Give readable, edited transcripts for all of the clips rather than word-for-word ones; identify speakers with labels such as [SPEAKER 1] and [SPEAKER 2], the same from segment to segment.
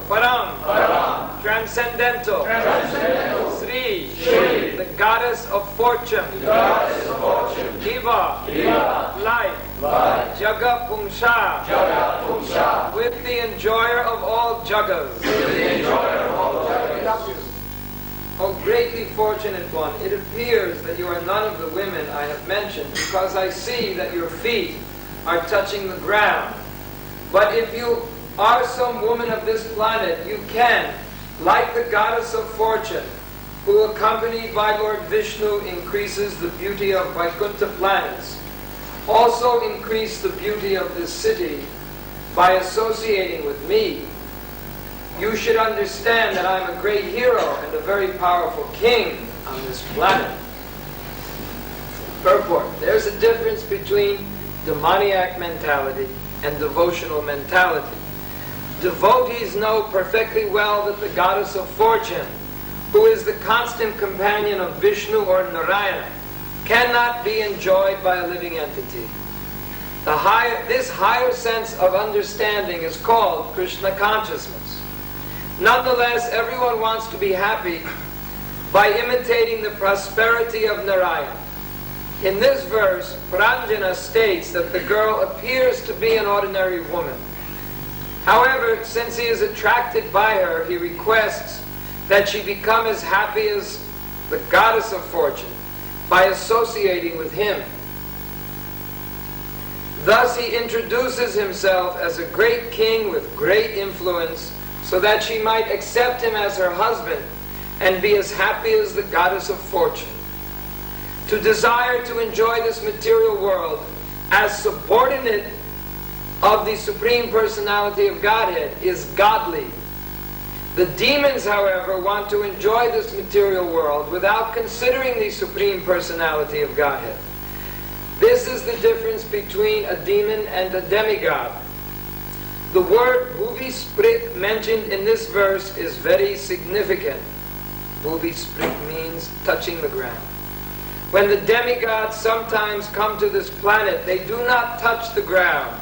[SPEAKER 1] Param, transcendental, Sri, the goddess of fortune, Diva, life, Jaga Pungsha, with the enjoyer of all jagas. O greatly fortunate one, it appears that you are none of the women I have mentioned, because I see that your feet are touching the ground. But if you are some woman of this planet, you can, like the goddess of fortune, who accompanied by Lord Vishnu increases the beauty of Vaikuntha planets, also increase the beauty of this city by associating with me. You should understand that I am a great hero and a very powerful king on this planet. Purport. There's a difference between demoniac mentality and devotional mentality. Devotees know perfectly well that the goddess of fortune, who is the constant companion of Vishnu or Narayana, cannot be enjoyed by a living entity. This higher sense of understanding is called Krishna consciousness. Nonetheless, everyone wants to be happy by imitating the prosperity of Narayana. In this verse, Pranjana states that the girl appears to be an ordinary woman. However, since he is attracted by her, he requests that she become as happy as the goddess of fortune by associating with him. Thus he introduces himself as a great king with great influence, so that she might accept him as her husband and be as happy as the goddess of fortune. To desire to enjoy this material world as subordinate of the Supreme Personality of Godhead is godly. The demons, however, want to enjoy this material world without considering the Supreme Personality of Godhead. This is the difference between a demon and a demigod. The word bhuvisprit mentioned in this verse is very significant. Bhuvisprit means touching the ground. When the demigods sometimes come to this planet, they do not touch the ground.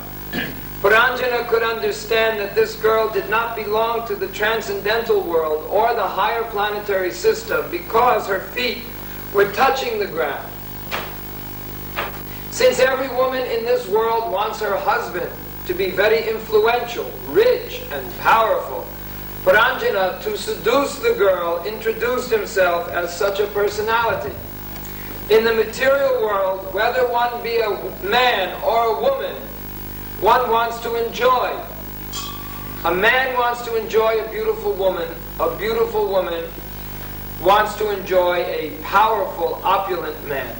[SPEAKER 1] Pranjana could understand that this girl did not belong to the transcendental world or the higher planetary system because her feet were touching the ground. Since every woman in this world wants her husband to be very influential, rich, and powerful, Pranjana, to seduce the girl, introduced himself as such a personality. In the material world, whether one be a man or a woman, one wants to enjoy. A man wants to enjoy a beautiful woman. A beautiful woman wants to enjoy a powerful, opulent man.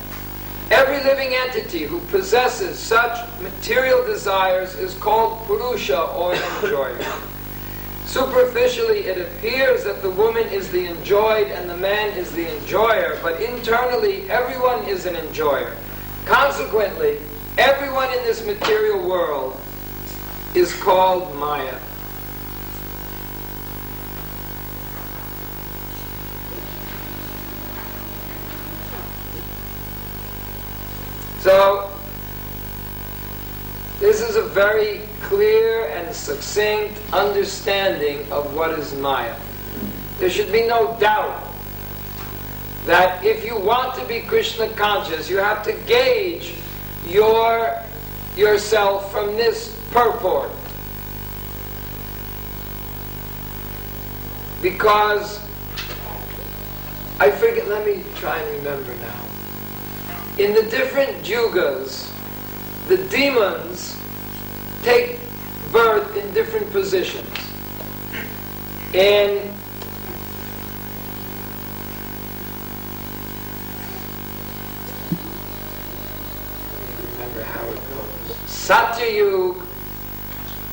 [SPEAKER 1] Every living entity who possesses such material desires is called Purusha, or enjoyer. Superficially, it appears that the woman is the enjoyed and the man is the enjoyer, but internally, everyone is an enjoyer. Consequently, everyone in this material world is called Maya. So, this is a very clear and succinct understanding of what is Maya. There should be no doubt that if you want to be Krishna conscious, you have to gauge yourself from this purport. Because, I forget, let me try and remember now. In the different yugas, the demons take birth in different positions. In remember how it goes. Satyayug,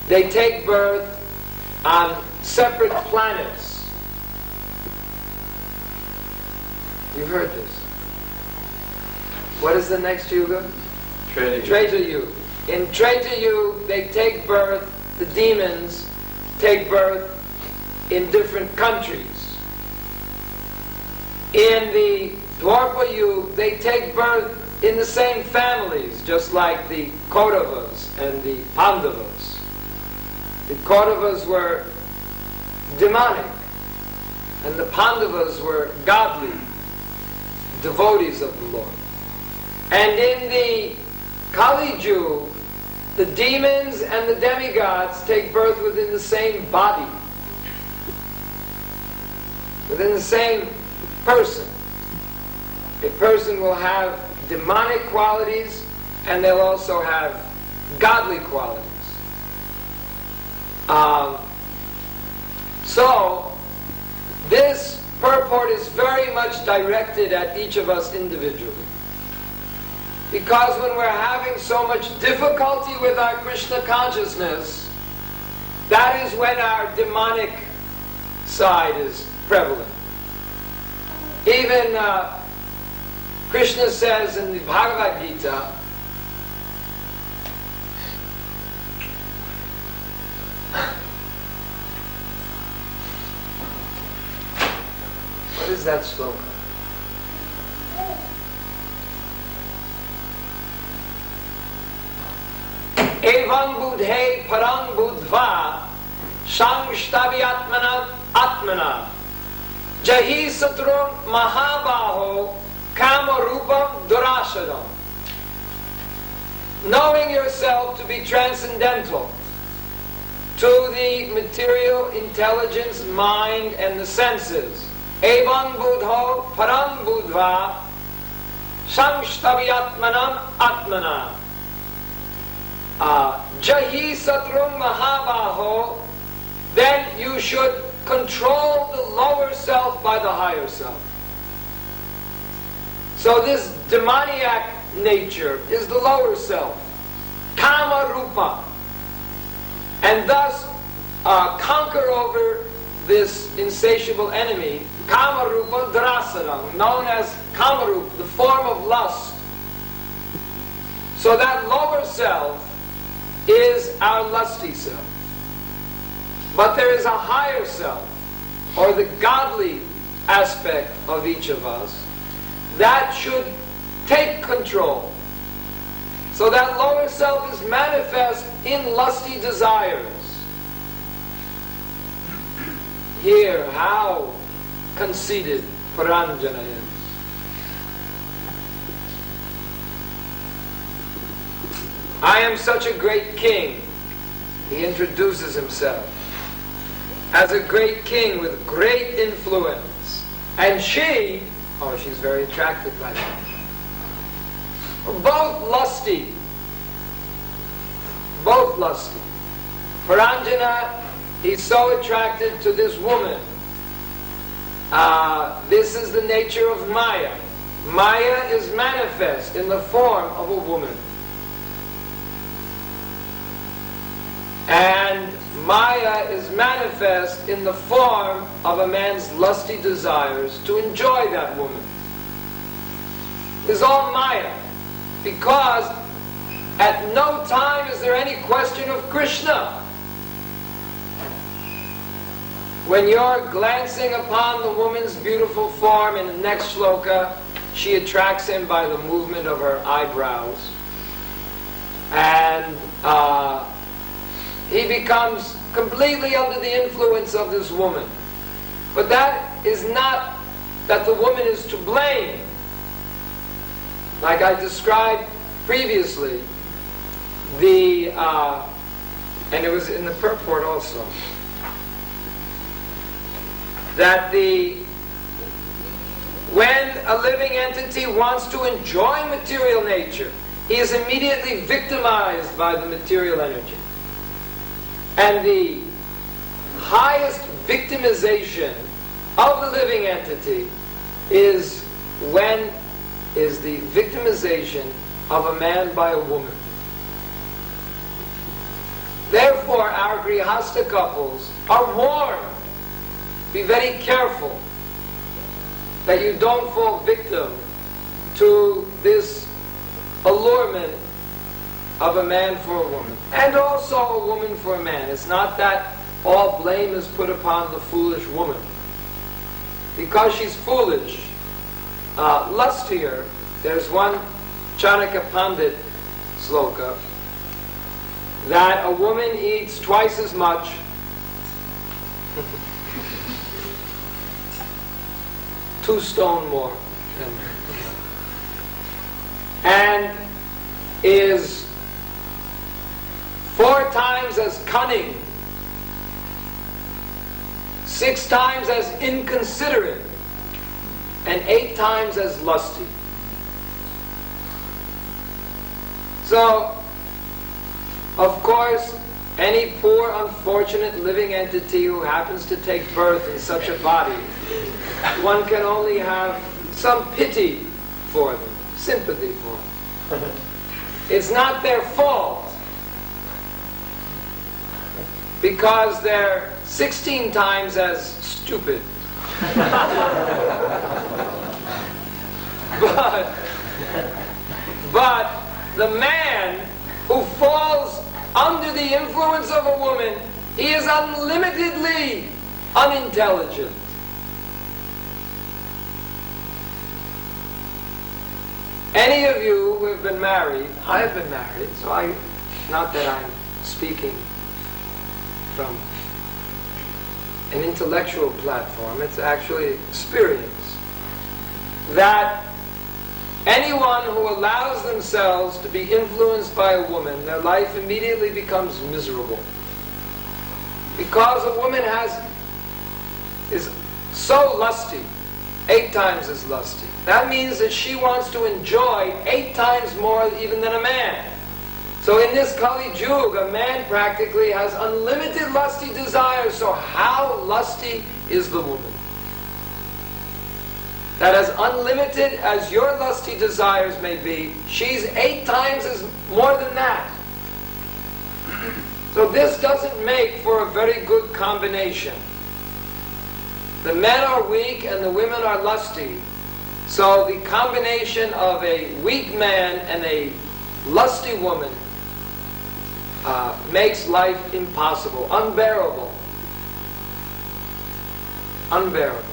[SPEAKER 1] they take birth on separate planets. You've heard this. What is the next yuga? Treta Yuga. In Treta Yuga, they take birth, the demons take birth in different countries. In the Dwapara Yuga, they take birth in the same families, just like the Kauravas and the Pandavas. The Kauravas were demonic, and the Pandavas were godly devotees of the Lord. And in the Kali Yuga, the demons and the demigods take birth within the same body, within the same person. A person will have demonic qualities, and they'll also have godly qualities. So, this purport is very much directed at each of us individually. Because when we're having so much difficulty with our Krishna consciousness, that is when our demonic side is prevalent. Even Krishna says in the Bhagavad Gita, what is that sloka? Evam budhe parang budva shangshtavyatmana atmana jahi satrum mahabaho kamarupam durashadam. Knowing yourself to be transcendental to the material intelligence, mind, and the senses. Evam budho param budva shangshtavyatmanam atmana jahi satrum mahabaho. Then you should control the lower self by the higher self. So this demoniac nature is the lower self, kama rupa, and thus conquer over this insatiable enemy, kama rupa drasadam, known as kama rupa, the form of lust. So that lower self is our lusty self. But there is a higher self, or the godly aspect of each of us, that should take control. So that lower self is manifest in lusty desires. Hear how conceited Puranjana is. I am such a great king. He introduces himself as a great king with great influence. And she, she's very attracted by that. Both lusty. Both lusty. Puranjana, he's so attracted to this woman. This is the nature of Maya. Maya is manifest in the form of a woman. And Maya is manifest in the form of a man's lusty desires to enjoy that woman. It's all Maya. Because at no time is there any question of Krishna. When you're glancing upon the woman's beautiful form in the next shloka, she attracts him by the movement of her eyebrows. And he becomes completely under the influence of this woman. But that is not that the woman is to blame. Like I described previously, and it was in the purport also, that when a living entity wants to enjoy material nature, he is immediately victimized by the material energy. And the highest victimization of the living entity is the victimization of a man by a woman. Therefore, our Grihastha couples are warned. Be very careful that you don't fall victim to this allurement of a man for a woman, and also a woman for a man. It's not that all blame is put upon the foolish woman. Because she's foolish, lustier, there's one Chanakya Pandit sloka, that a woman eats twice as much 2 stone more. And is 4 times as cunning, 6 times as inconsiderate, and 8 times as lusty. So, of course, any poor, unfortunate living entity who happens to take birth in such a body, one can only have some pity for them, sympathy for them. It's not their fault, because they're 16 times as stupid. But the man who falls under the influence of a woman, he is unlimitedly unintelligent. Any of you who have been married, I have been married, so not that I'm speaking from an intellectual platform, it's actually experience, that anyone who allows themselves to be influenced by a woman, their life immediately becomes miserable. Because a woman is so lusty, 8 times as lusty. That means that she wants to enjoy 8 times more even than a man. So in this Kali Yuga, a man practically has unlimited lusty desires. So how lusty is the woman? That as unlimited as your lusty desires may be, she's 8 times as more than that. So this doesn't make for a very good combination. The men are weak and the women are lusty. So the combination of a weak man and a lusty woman makes life impossible, unbearable. Unbearable.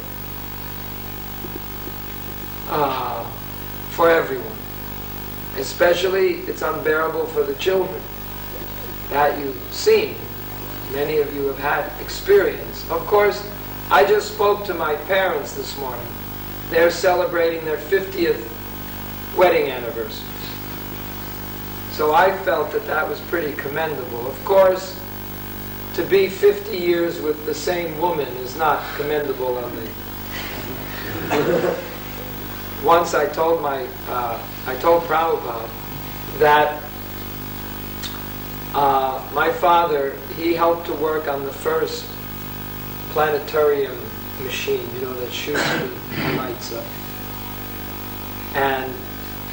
[SPEAKER 1] For everyone. Especially it's unbearable for the children. That you've seen. Many of you have had experience. Of course, I just spoke to my parents this morning. They're celebrating their 50th wedding anniversary. So I felt that that was pretty commendable. Of course, to be 50 years with the same woman is not commendable on the... Once I told Prabhupada that my father, he helped to work on the first planetarium machine, that shoots the lights up. And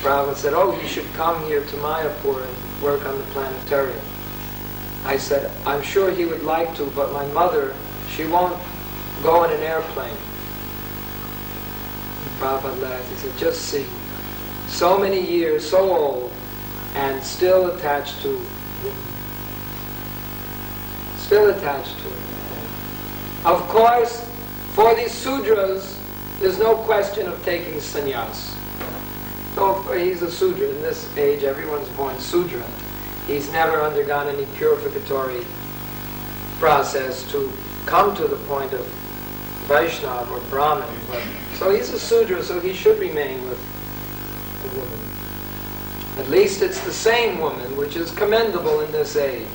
[SPEAKER 1] Prabhupada said, "Oh, you should come here to Mayapur and work on the planetarium." I said, "I'm sure he would like to, but my mother, she won't go in an airplane." And Prabhupada laughed. He said, "Just see, so many years, so old, and still attached to women. Still attached to it. Of course, for these Sudras, there's no question of taking sannyas. So he's a Sudra. In this age, everyone's born Sudra. He's never undergone any purificatory process to come to the point of Vaishnava or Brahmin. So he's a Sudra, so he should remain with the woman. At least it's the same woman, which is commendable in this age.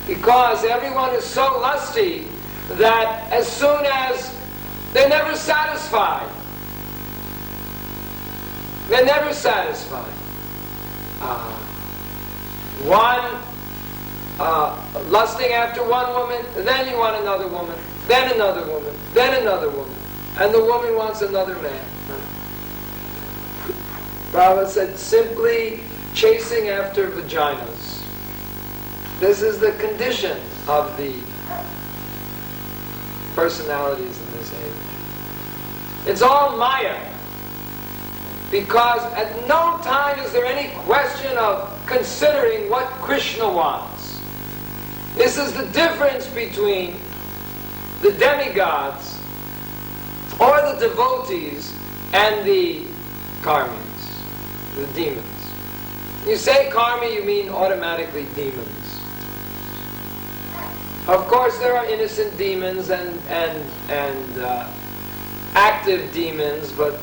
[SPEAKER 1] Because everyone is so lusty that as soon as they're never satisfied. They're never satisfied. Lusting after one woman, then you want another woman, then another woman, then another woman. And the woman wants another man. Prabhupada said, simply chasing after vaginas. This is the condition of the personalities in this age. It's all Maya. Because at no time is there any question of considering what Krishna wants. This is the difference between the demigods or the devotees and the karmis, the demons. You say karmi, you mean automatically demons. Of course, there are innocent demons and active demons, but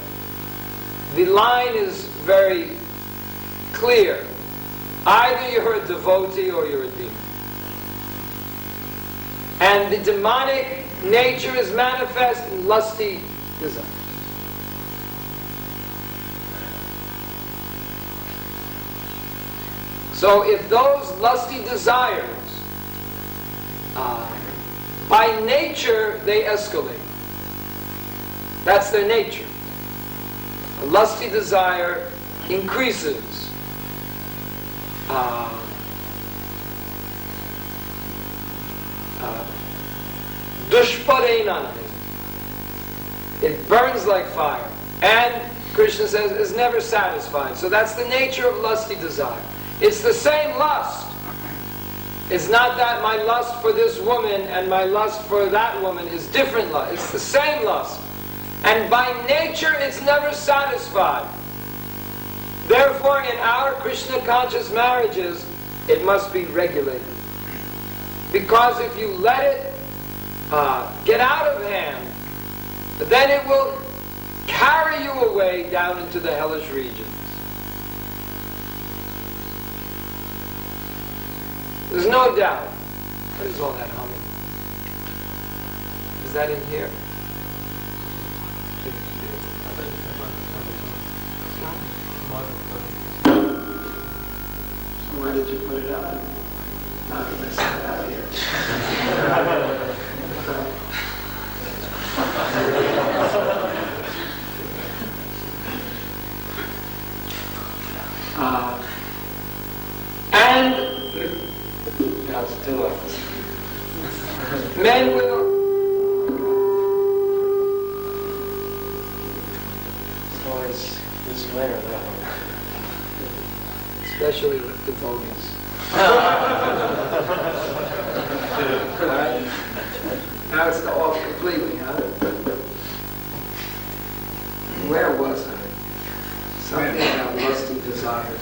[SPEAKER 1] the line is very clear. Either you're a devotee or you're a demon. And the demonic nature is manifest in lusty desire. So if those lusty desires, by nature they escalate. That's their nature. A lusty desire increases. Dushparenana. It burns like fire. And Krishna says is never satisfied. So that's the nature of lusty desire. It's the same lust. It's not that my lust for this woman and my lust for that woman is different lust. It's the same lust. And by nature it's never satisfied. Therefore, in our Krishna conscious marriages, it must be regulated. Because if you let it get out of hand, then it will carry you away down into the hellish regions. There's no doubt. What is all that humming? Is that in here? Why did you put it on? Not to mess it out here. And now it's too late. Men will.
[SPEAKER 2] It's always this way or that way.
[SPEAKER 1] Especially with devotees. Right? Now it's off completely, huh? Where was I? Something about lusty desires.